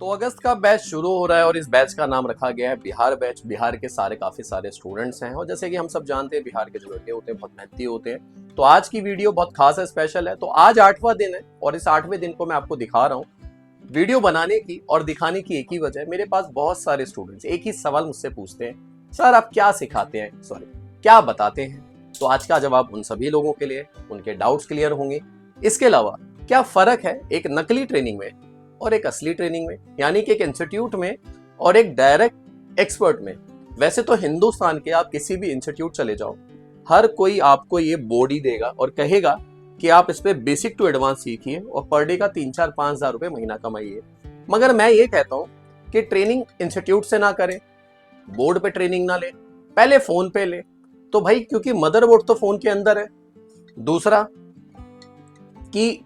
तो अगस्त का बैच शुरू हो रहा है और इस बैच का नाम रखा गया है बिहार बैच। बिहार के काफी सारे स्टूडेंट्स हैं और जैसे कि हम सब जानते हैं बिहार के जो लड़के होते हैं बहुत मेहनती होते हैं। तो आज की वीडियो बहुत खास है, स्पेशल है। तो आज 8वां दिन है और इस 8वें दिन को मैं आपको दिखा रहा हूँ। वीडियो बनाने की और दिखाने की एक ही वजह है, मेरे पास बहुत सारे स्टूडेंट्स एक ही सवाल मुझसे पूछते हैं, सर आप क्या सिखाते हैं, सॉरी क्या बताते हैं। तो आज का जवाब उन सभी लोगों के लिए, उनके डाउट्स क्लियर होंगे। इसके अलावा क्या फर्क है एक नकली ट्रेनिंग में और एक असली ट्रेनिंग में, यानी कि एक इंस्टीट्यूट में और एक डायरेक्ट एक्सपर्ट में। वैसे तो हिंदुस्तान के आप किसी भी इंस्टीट्यूट चले जाओ, हर कोई आपको ये बॉडी देगा और कहेगा कि आप इस पे बेसिक टू एडवांस सीखिए और पर डे का 3-4-5 हज़ार रुपए महीना कमाइए। मगर मैं ये कहता हूँ कि ट्रेनिंग इंस्टीट्यूट से ना करें, बोर्ड पे ट्रेनिंग ना ले, पहले फोन पे ले। तो भाई क्योंकि मदरबोर्ड तो फोन के अंदर है। दूसरा कि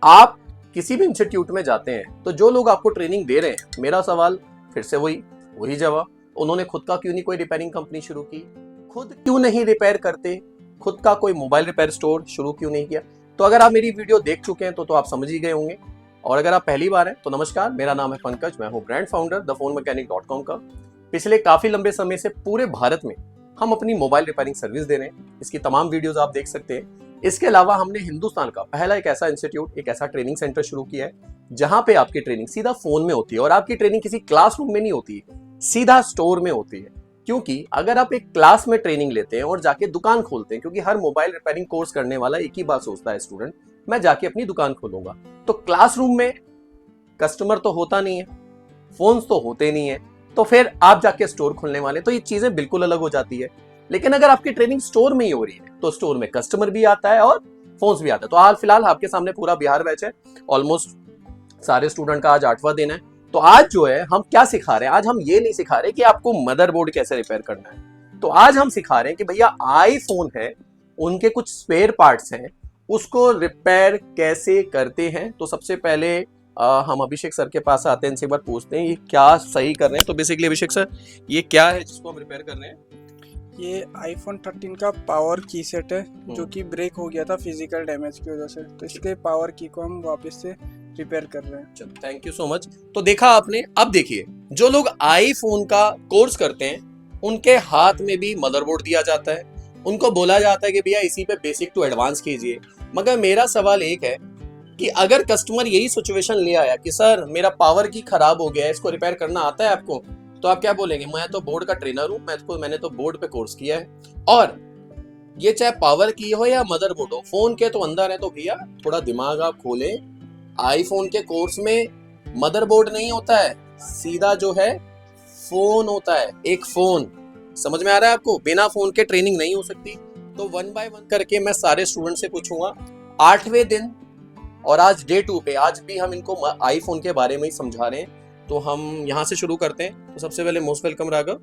आप किसी भी इंस्टीट्यूट में जाते हैं तो जो लोग आपको ट्रेनिंग दे रहे हैं, मेरा सवाल फिर से वही जवाब, उन्होंने खुद का क्यों नहीं कोई रिपेयरिंग कंपनी शुरू की, खुद क्यों नहीं रिपेयर करते, खुद का कोई मोबाइल रिपेयर स्टोर शुरू क्यों नहीं किया। तो अगर आप मेरी वीडियो देख चुके हैं तो आप समझ ही गए होंगे। और अगर आप पहली बार हैं तो नमस्कार, मेरा नाम है पंकज, मैं हूं ब्रांड फाउंडर thephonmechanic.com का। पिछले काफी लंबे समय से पूरे भारत में हम अपनी मोबाइल रिपेयरिंग सर्विस दे रहे हैं। इसकी तमाम वीडियोस आप देख सकते हैं। इसके अलावा हमने हिंदुस्तान का पहला एक ऐसा इंस्टीट्यूट, एक ऐसा ट्रेनिंग सेंटर शुरू किया है जहां पे आपकी ट्रेनिंग सीधा फोन में होती है और आपकी ट्रेनिंग किसी क्लासरूम में नहीं होती है, सीधा स्टोर में होती है। क्योंकि अगर आप एक क्लास में ट्रेनिंग लेते हैं और जाके दुकान खोलते हैं, क्योंकि हर मोबाइल रिपेयरिंग कोर्स करने वाला एक ही बात सोचता है, स्टूडेंट मैं जाके अपनी दुकान खोलूंगा। तो क्लासरूम में कस्टमर तो होता नहीं है, फोन्स तो होते नहीं है, तो फिर आप जाके स्टोर खोलने वाले, तो ये चीजें बिल्कुल अलग हो जाती है। लेकिन अगर आपकी ट्रेनिंग स्टोर में ही हो रही है तो स्टोर में कस्टमर भी आता है और फोन्स भी आता है। तो हाल फिलहाल आपके सामने पूरा बिहार बैच है, ऑलमोस्ट सारे स्टूडेंट का आज 8वां दिन है। तो आज जो है हम क्या सिखा रहे हैं, आज हम ये नहीं सिखा रहे कि आपको मदरबोर्ड कैसे रिपेयर करना है। तो आज हम सिखा रहे हैं कि भैया आईफोन है, उनके कुछ स्पेयर पार्ट्स हैं, उसको रिपेयर कैसे करते हैं। तो सबसे पहले हम अभिषेक सर के पास आते हैं, इनसे एक बार पूछते हैं ये क्या सही कर रहे हैं। तो बेसिकली अभिषेक सर, ये क्या है जिसको हम रिपेयर कर रहे हैं? ये आईफोन 13 का पावर की सेट है जो कि ब्रेक हो गया था फिजिकल डैमेज की वजह से। तो इसके पावर की को हम वापस से रिपेयर कर रहे हैं। चलो, थैंक यू सो मच। तो देखा आपने। अब देखिए, जो लोग आईफोन का कोर्स करते हैं उनके हाथ में भी मदरबोर्ड दिया जाता है, उनको बोला जाता है कि भैया इसी पे बेसिक टू एडवांस कीजिए। मगर मेरा सवाल एक है कि अगर कस्टमर यही सिचुएशन ले आया कि सर मेरा पावर की खराब हो गया है, इसको रिपेयर करना आता है आपको, तो आप क्या बोलेंगे? मैं तो बोर्ड का ट्रेनर हूं, मैंने तो बोर्ड पे कोर्स किया है। और ये चाहे पावर की हो या मदरबोर्ड हो, फोन के तो अंदर है। तो भैया थोड़ा दिमाग आप खोलें, आईफोन के कोर्स में मदरबोर्ड नहीं होता है, सीधा जो है फोन होता है, एक फोन। समझ में आ रहा है आपको? बिना फोन के ट्रेनिंग नहीं हो सकती। तो 1 बाय 1 करके मैं सारे स्टूडेंट से पूछूंगा 8वें दिन, और आज डे 2 पे आज भी हम इनको आईफोन के बारे में ही समझा रहे हैं। तो हम यहाँ से शुरू करते हैं। तो सबसे पहले मोस्ट वेलकम राघव।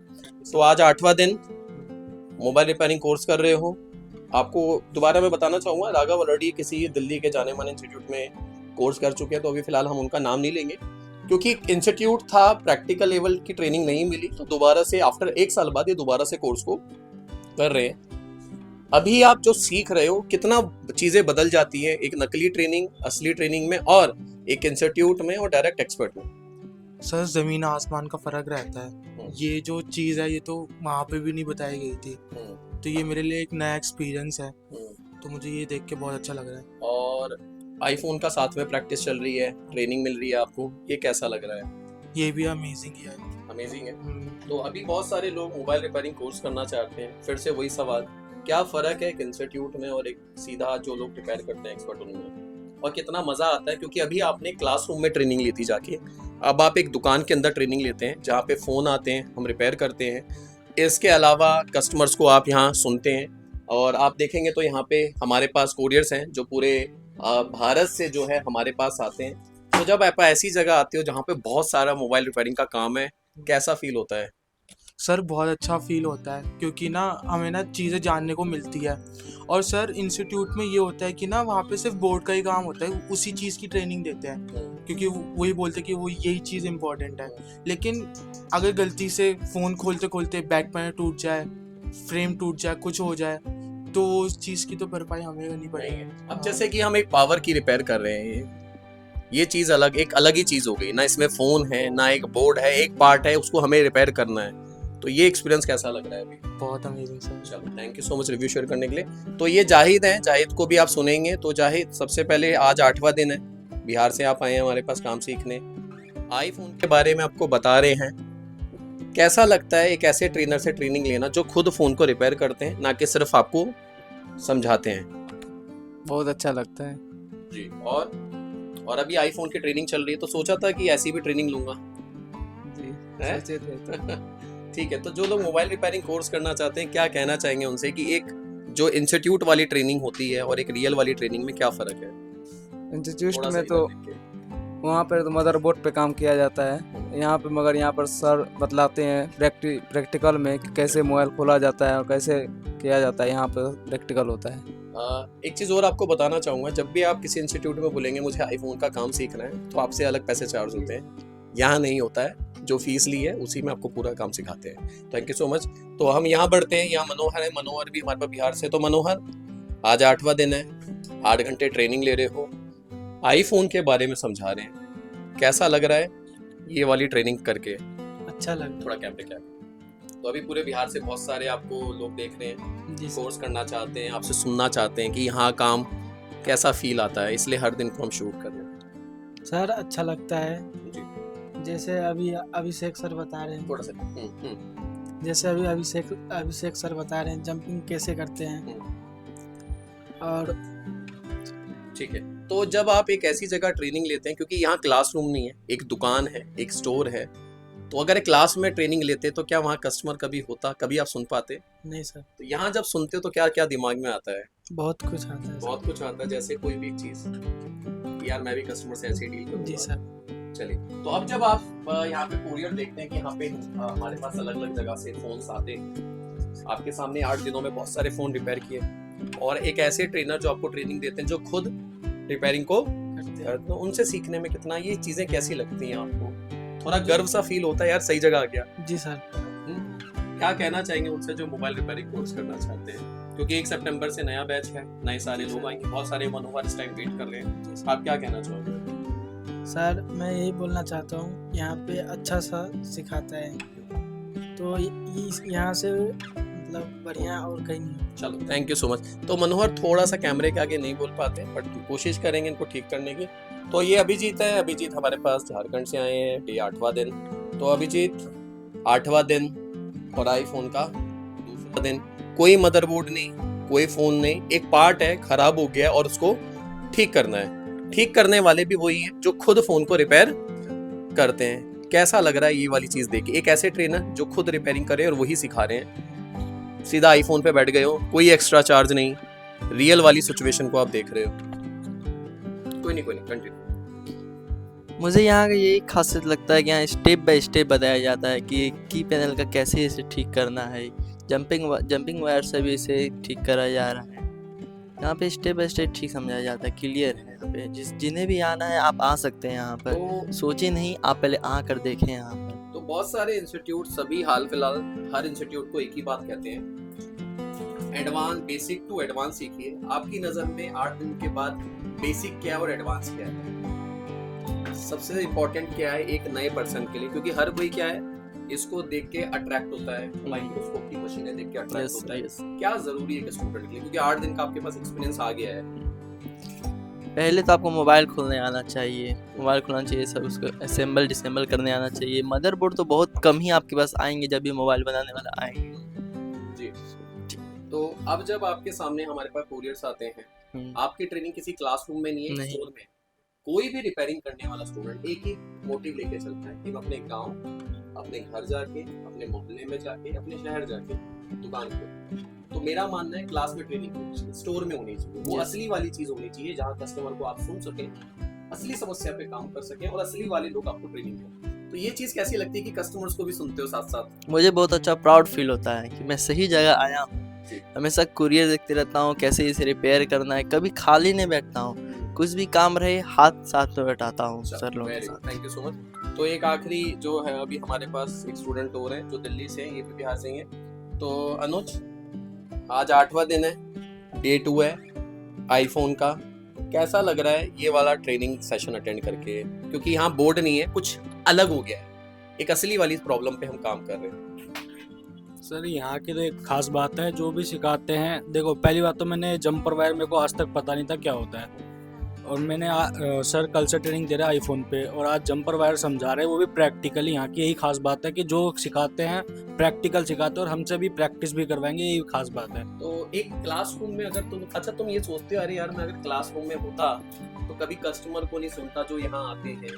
तो आज 8वां दिन मोबाइल रिपेयरिंग कोर्स कर रहे हो। आपको दोबारा मैं बताना चाहूंगा, राघव ऑलरेडी किसी दिल्ली के जाने माने इंस्टीट्यूट में कोर्स कर चुके हैं। तो अभी फिलहाल हम उनका नाम नहीं लेंगे क्योंकि इंस्टीट्यूट था, प्रैक्टिकल लेवल की ट्रेनिंग नहीं मिली, तो दोबारा से आफ्टर 1 साल बाद ये दोबारा से कोर्स को कर रहे हैं। अभी आप जो सीख रहे हो, कितना चीजें बदल जाती हैं एक नकली ट्रेनिंग असली ट्रेनिंग में, और एक इंस्टीट्यूट में और डायरेक्ट एक्सपर्ट में। सर जमीन आसमान का फर्क रहता है। ये जो चीज़ है ये तो वहाँ पे भी नहीं बताई गई थी, तो ये मेरे लिए एक नया एक्सपीरियंस है। तो मुझे ये देख के बहुत अच्छा लग रहा है। और आईफोन का साथ में प्रैक्टिस चल रही है, ट्रेनिंग मिल रही है आपको, ये कैसा लग रहा है? ये भी अमेजिंग है। अमेजिंग है। तो अभी बहुत सारे लोग मोबाइल रिपेयरिंग कोर्स करना चाहते हैं। फिर से वही सवाल, क्या फर्क है एक इंस्टीट्यूट में और एक सीधा जो लोग रिपेयर करते हैं एक्सपर्ट उनमें, और कितना मजा आता है? क्योंकि अभी आपने क्लासरूम में ट्रेनिंग ली थी जाके, अब आप एक दुकान के अंदर ट्रेनिंग लेते हैं जहाँ पे फोन आते हैं, हम रिपेयर करते हैं। इसके अलावा कस्टमर्स को आप यहाँ सुनते हैं, और आप देखेंगे तो यहाँ पे हमारे पास कोरियर्स हैं जो पूरे भारत से जो है हमारे पास आते हैं। तो जब आप ऐसी जगह आते हो जहाँ पे बहुत सारा मोबाइल रिपेयरिंग का काम है, कैसा फील होता है? सर बहुत अच्छा फील होता है क्योंकि ना हमें ना चीज़ें जानने को मिलती है। और सर इंस्टीट्यूट में ये होता है कि ना वहाँ पे सिर्फ बोर्ड का ही काम होता है, उसी चीज़ की ट्रेनिंग देते हैं क्योंकि वही बोलते हैं कि वो यही चीज़ इम्पोर्टेंट है। लेकिन अगर गलती से फ़ोन खोलते खोलते बैक पैनल टूट जाए, फ्रेम टूट जाए, कुछ हो जाए, तो उस चीज़ की तो भरपाई हमें करनी पड़ेगी। अब जैसे कि हम एक पावर की रिपेयर कर रहे हैं, ये चीज एक अलग ही चीज हो गई ना, इसमें फोन है ना एक बोर्ड है, एक पार्ट है, उसको हमें रिपेयर करना है। तो ये एक्सपीरियंस कैसा लग रहा है अभी? बहुत अमेजिंग सर। चलो thank you so much review share करने के लिए। तो ये जाहिद है, जाहिद को भी आप सुनेंगे। तो जाहिद, सबसे पहले आज 8वां दिन है, बिहार से आप आए हैं हमारे पास काम सीखने, आईफोन के बारे में आपको बता रहे हैं। कैसा लगता है एक ऐसे ट्रेनर से ट्रेनिंग लेना जो खुद फोन को रिपेयर करते हैं, ना कि सिर्फ आपको समझाते हैं? बहुत अच्छा लगता है जी। और अभी आईफोन की ट्रेनिंग चल रही है, तो सोचा था कि ऐसी भी ट्रेनिंग लूंगा। जी। है? सोचे थे तो ठीक है। तो जो लोग मोबाइल रिपेयरिंग कोर्स करना चाहते हैं, क्या कहना चाहेंगे उनसे कि एक जो इंस्टीट्यूट वाली ट्रेनिंग होती है और एक रियल वाली ट्रेनिंग में क्या फर्क है? इंस्टीट्यूट थोड़ा सा में तो इधर देख के। वहाँ पर तो मदरबोर्ड पे काम किया जाता है, यहाँ पे मगर यहाँ पर सर बतलाते हैं प्रैक्टिकल में कि कैसे मोबाइल खोला जाता है और कैसे किया जाता है, यहाँ पर प्रैक्टिकल होता है। एक चीज़ और आपको बताना चाहूँगा, जब भी आप किसी इंस्टीट्यूट में बोलेंगे मुझे आईफोन का काम सीखना है, तो आपसे अलग पैसे चार्ज होते हैं। यहाँ नहीं होता है, जो फीस ली है उसी में आपको पूरा काम सिखाते हैं। Thank you so much. तो हम यहाँ बढ़ते हैं, यहाँ मनोहर है, मनोहर भी हमारे पास बिहार से। तो मनोहर, आज 8वां दिन है, 8 घंटे ट्रेनिंग ले रहे हो, आईफोन के बारे में समझा रहे हैं, कैसा लग रहा है ये वाली ट्रेनिंग करके? अच्छा लग थोड़ा कैमरे क्या। तो अभी पूरे बिहार से बहुत सारे आपको लोग देख रहे हैं, जी कोर्स करना चाहते हैं, आपसे सुनना चाहते हैं कि यहाँ काम कैसा फील आता है, इसलिए हर दिन को हम शूट कर रहे हैं। सर अच्छा लगता है, जी। जैसे अभी अभिषेक सर बता रहे हैं, थोड़ा सा जैसे अभी अभिषेक सर बता रहे हैं जंपिंग कैसे करते हैं। और ठीक है। तो जब आप एक ऐसी जगह ट्रेनिंग लेते हैं, क्योंकि यहाँ क्लासरूम नहीं है, एक दुकान है, एक स्टोर है, तो अगर एक क्लास में ट्रेनिंग लेते तो क्या वहाँ कस्टमर कभी होता, कभी आप सुन पाते? नहीं सर, तो यहाँ जब सुनते हो तो क्या क्या दिमाग में आता है? बहुत कुछ आता है सर। बहुत कुछ आता है, जैसे कोई भी एक चीज, यार मैं भी कस्टमर से ऐसे डील करूंगा। जी सर। चलिए, तो अब जब आप यहाँ पे कोरियर देखते हैं कि यहाँ पे हमारे पास अलग अलग जगह से फोन्स आते हैं, आपके सामने 8 दिनों में बहुत सारे फोन रिपेयर किए, और एक ऐसे ट्रेनर जो आपको ट्रेनिंग देते हैं जो खुद रिपेयरिंग को करते हैं, तो उनसे सीखने में कितना ये चीजें कैसी लगती हैं आपको? थोड़ा गर्व सा फील होता है, यार सही जगह आ गया। जी सर। क्या कहना चाहेंगे उनसे जो मोबाइल रिपेयरिंग कोर्स करना चाहते हैं? क्योंकि 1 सितंबर से नया बैच है, नए सारे लोग आएंगे, बहुत सारे मनोहर इस टाइम वेट कर रहे हैं, आप क्या कहना चाहोगे? सर मैं यही बोलना चाहता हूँ, यहाँ पे अच्छा सा सिखाता है, तो यहाँ से मतलब बढ़िया और कहीं नहीं। चलो थैंक यू सो मच। तो मनोहर थोड़ा सा कैमरे के आगे नहीं बोल पाते, बट कोशिश करेंगे इनको ठीक करने की। तो ये अभिजीत है, अभिजीत हमारे पास झारखंड से आए हैं, ये 8वां दिन। तो अभिजीत, 8वां दिन और आईफोन का दूसरा दिन, कोई मदरबोर्ड नहीं, कोई फोन नहीं, एक पार्ट है खराब हो गया और उसको ठीक करना है। ठीक करने वाले भी वही हैं जो खुद फोन को रिपेयर करते हैं। कैसा लग रहा है ये वाली चीज देख के, एक ऐसे ट्रेनर जो खुद रिपेयरिंग करे और वही सिखा रहे हैं, सीधा आईफोन पे बैठ गए हो, कोई एक्स्ट्रा चार्ज नहीं, रियल वाली सिचुएशन को आप देख रहे हो। कोई नहीं कंटिन्यू। मुझे यहाँ का यही खासियत लगता है कि यहाँ स्टेप बाय स्टेप बताया जाता है कि की पैनल का कैसे इसे ठीक करना है, जंपिंग वायर से भी इसे ठीक करा जा रहा है। यहाँ पे स्टेप बाय स्टेप ठीक समझाया जाता है, क्लियर है। यहाँ पे जिन्हें भी आना है आप आ सकते हैं यहाँ पर, तो सोचे नहीं, आप पहले आकर देखें यहाँ पर। तो बहुत सारे इंस्टीट्यूट, सभी हाल फिलहाल हर इंस्टीट्यूट को एक ही बात कहते हैं, एडवांस, बेसिक टू एडवांस सीखिए। आपकी नज़र में 8 दिन के बाद बेसिक क्या है और एडवांस क्या है? सबसे इम्पोर्टेंट क्या है एक नए पर्सन के लिए? क्योंकि हर कोई क्या है, इसको देख के अट्रैक्ट होता है, माइक्रोस्कोप की मशीनें देख के अट्रैक्ट होता है। क्या जरूरी है कि स्टूडेंट के लिए, क्योंकि 8 दिन का आपके पास एक्सपीरियंस आ गया है? पहले तो आपको मोबाइल खोलने आना चाहिए, मोबाइल खोलना चाहिए, सब उसको असेंबल डिसेंबल करने आना चाहिए। मदरबोर्ड तो बहुत कम ही आपके पास आएंगे जब भी मोबाइल बनाने वाला आएंगे। जी। तो अब जब आपके सामने हमारे पास कोरियर्स आते हैं, आपकी ट्रेनिंग किसी क्लासरूम में नहीं है, स्टोर में। कोई भी रिपेयरिंग करने वाला स्टूडेंट एक ही मोटिव लेके चलता है कि अपने गांव, अपने घर जाके, अपने मोहल्ले में जाके, अपने शहर जाके दुकान को। तो मेरा मानना है क्लास में ट्रेनिंग होनी चाहिए, स्टोर में होनी चाहिए, वो असली वाली चीज होनी चाहिए जहाँ कस्टमर को आप सुन सकें, असली समस्या पे काम कर सकें और असली वाले लोग आपको ट्रेनिंग दें। तो ये चीज कैसी लगती है कि कस्टमर्स को भी सुनते हो साथ साथ? मुझे बहुत अच्छा प्राउड फील होता है कि मैं सही जगह आया हूँ। हमेशा कुरियर देखते रहता हूँ, कैसे इसे रिपेयर करना है, कभी खाली नहीं बैठता हूँ, कुछ भी काम रहे हाथ साथ में बैठाता हूँ सर लोगों के साथ। Thank you so much. तो एक आखिरी जो है, अभी हमारे पास एक स्टूडेंट और हैं जो दिल्ली से हैं, ये भी बिहार से ही हैं। तो अनुज, आज 8वां दिन है, डे 2 है आईफोन का, कैसा लग रहा है ये वाला ट्रेनिंग सेशन अटेंड करके? क्योंकि यहाँ बोर्ड नहीं है, कुछ अलग हो गया है, एक असली वाली प्रॉब्लम पे हम काम कर रहे हैं। सर यहाँ की तो एक खास बात है, जो भी सिखाते हैं, देखो पहली बात तो मैंने जंपर वायर मेरे को आज तक पता नहीं था क्या होता है, और मैंने सर कल से ट्रेनिंग दे रहे हैं आईफोन पे, और आज जंपर वायर समझा रहे हैं, वो भी प्रैक्टिकली। यहाँ की यही खास बात है कि जो सिखाते हैं प्रैक्टिकल सिखाते हैं, और हमसे भी प्रैक्टिस भी करवाएंगे, यही खास बात है। तो एक क्लासरूम में अगर तुम ये सोचते हो अरे यार मैं अगर क्लासरूम में होता तो कभी कस्टमर को नहीं सुनता जो यहाँ आते हैं,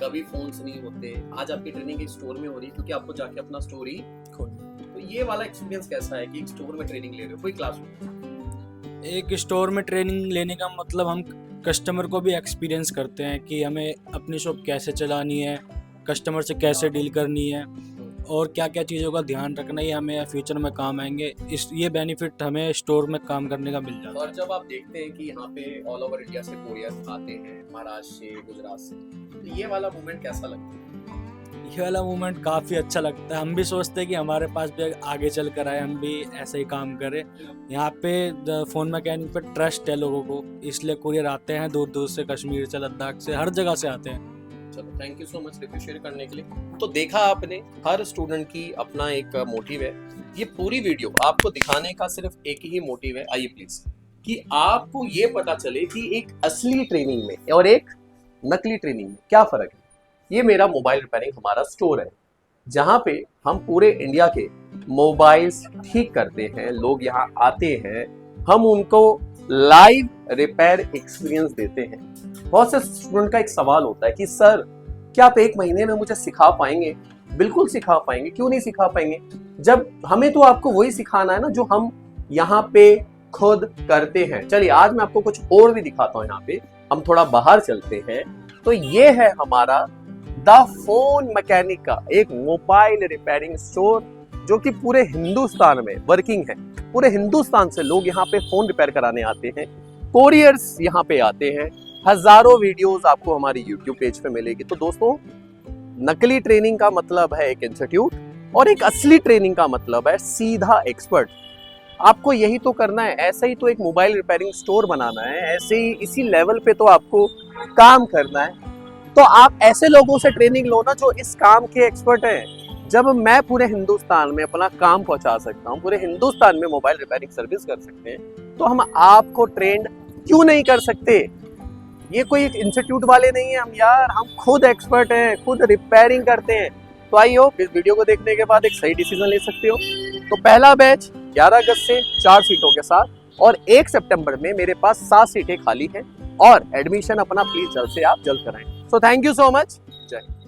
कभी फोन्स नहीं होते, आज आपकी ट्रेनिंग एक स्टोर में हो रही है क्योंकि आपको जाके अपना स्टोर ही खोलना। तो ये वाला एक्सपीरियंस कैसा है कि एक स्टोर में ट्रेनिंग ले रहे हो, कोई क्लासरूम? एक स्टोर में ट्रेनिंग लेने का मतलब हम कस्टमर को भी एक्सपीरियंस करते हैं कि हमें अपनी शॉप कैसे चलानी है, कस्टमर से कैसे डील करनी है, और क्या क्या चीज़ों का ध्यान रखना है, हमें फ्यूचर में काम आएंगे। ये बेनिफिट हमें स्टोर में काम करने का मिल जाता है। और जब आप देखते हैं कि यहाँ पे ऑल ओवर इंडिया से कोरियर्स आते हैं, महाराष्ट्र से, गुजरात से, तो ये वाला मूवमेंट कैसा लगता है? ये वाला मूवमेंट काफ़ी अच्छा लगता है। हम भी सोचते हैं कि हमारे पास भी आगे चल कर आए, हम भी ऐसे ही काम करें। यहाँ पे फ़ोन मैकेनिक पे ट्रस्ट है लोगों को, इसलिए कुरियर आते हैं दूर दूर से, कश्मीर से, लद्दाख से, हर जगह से आते हैं। चलो thank you so much review share करने के लिए। तो देखा आपने, हर स्टूडेंट की अपना एक मोटिव है। ये पूरी वीडियो आपको दिखाने का सिर्फ एक ही मोटिव है, आइए प्लीज, कि आपको ये पता चले कि एक असली ट्रेनिंग में और एक नकली ट्रेनिंग में क्या फर्क है। ये मेरा मोबाइल रिपेयरिंग हमारा स्टोर है, जहाँ पे हम पूरे इंडिया के मोबाइल्स ठीक करते हैं। लोग यहाँ आते हैं, हम उनको लाइव रिपेयर एक्सपीरियंस देते हैं। बहुत से स्टूडेंट का एक सवाल होता है कि सर क्या आप एक महीने में मुझे सिखा पाएंगे? बिल्कुल सिखा पाएंगे, क्यों नहीं सिखा पाएंगे, जब हमें तो आपको वही सिखाना है ना जो हम यहाँ पे खुद करते हैं। चलिए आज मैं आपको कुछ और भी दिखाता हूँ। यहाँ पे हम थोड़ा बाहर चलते हैं, तो ये है हमारा द फोन मैकेनिक का एक मोबाइल रिपेयरिंग स्टोर, जो कि पूरे हिंदुस्तान में वर्किंग है। पूरे हिंदुस्तान से लोग यहाँ पे फोन रिपेयर कराने आते हैं, कोरियर्स यहाँ पे आते हैं। हजारों वीडियोस आपको हमारी YouTube पेज पे मिलेगी। तो दोस्तों, नकली ट्रेनिंग का मतलब है एक इंस्टीट्यूट, और एक असली ट्रेनिंग का मतलब है सीधा एक्सपर्ट। आपको यही तो करना है, ऐसे ही तो एक मोबाइल रिपेयरिंग स्टोर बनाना है, ऐसे ही इसी लेवल पे तो आपको काम करना है। तो आप ऐसे लोगों से ट्रेनिंग लो ना जो इस काम के एक्सपर्ट हैं। जब मैं पूरे हिंदुस्तान में अपना काम पहुंचा सकता हूं, पूरे हिंदुस्तान में मोबाइल रिपेयरिंग सर्विस कर सकते हैं, तो हम आपको ट्रेंड क्यों नहीं कर सकते? ये कोई एक इंस्टीट्यूट वाले नहीं है हम यार, हम खुद एक्सपर्ट हैं, खुद रिपेयरिंग करते हैं। तो आई होप इस वीडियो को देखने के बाद एक सही डिसीजन ले सकते हो। तो पहला बैच 11 अगस्त से 4 सीटों के साथ, और 1 सितंबर में मेरे पास 7 सीटें खाली हैं, और एडमिशन अपना प्लीज जल्द से आप जल्द कराएं। So thank you so much, जय हिंद।